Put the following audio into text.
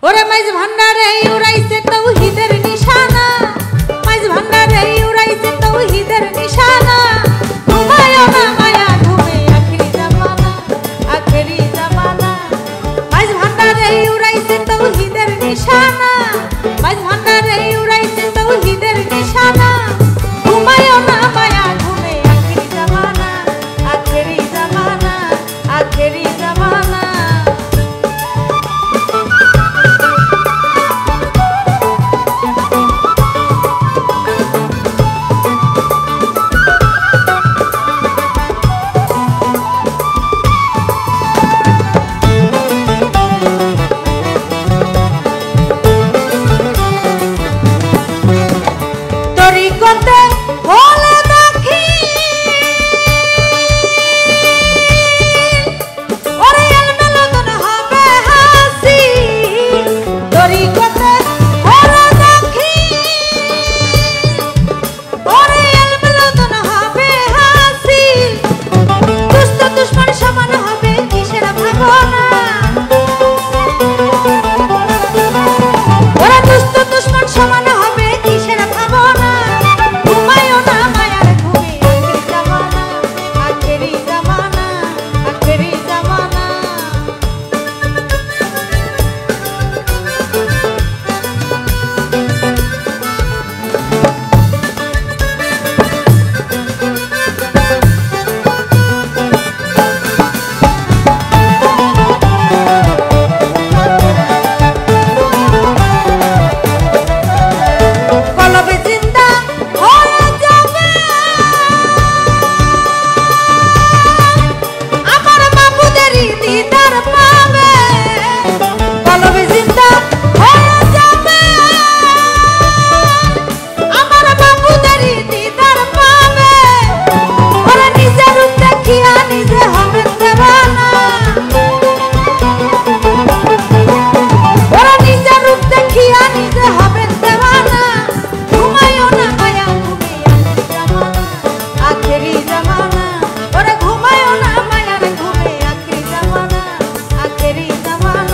ওরে মাইজ ভান্ডারে উড়াইছে তৌহিদের নিশানা, মাইজ ভান্ডারে উড়াইছে তৌহিদের নিশানা। ঘুমায়ও না মায়া ঘুমে আখেরি জামানা, আখেরি জামানা। মাইজ ভান্ডারে উড়াইছে তৌহিদের নিশানা, মাইজ ভান্ডারে উড়াইছে তৌহিদের নিশানা। ঘুমায়ও না মায়া ঘুমে আখেরি জামানা, আখেরি জামানা, আখেরি জামানা। তরিকতে হলে দেখি ওরে এলমেলন হবে হাসি, তরিকতে হলে দেখি ওরে এলমেলন হবে হাসি। দুষ্ট দুশ্মন সমান হবে কিসের ভাবনা, ওরা দুষ্ট দুশ্মন সমান হবে কিসের ভাবনা। ঘুমায়ও না মায়ার ঘুমে আখেরি জামানা, আখেরি জামানা, কলবে জিন্দা হয়ে যাবে আমার মাবুদেরই দিদার পাবে। কলবে জিন্দা হয়ে যাবে আমার মাবুদেরই দিদার পাবে। ওরা নিজের রূপ দেখিয়া নিজে হবেন দেওয়ানা, ওরা নিজের রূপ দেখিয়া নিজে হবেন দেওয়ানা। ঘুমায়ও না মায়া ঘুমে আখেরি জামানা, ওরে ঘুমায়ও না মায়ার ঘুমে আখেরি জামানা, আখেরি জামানা।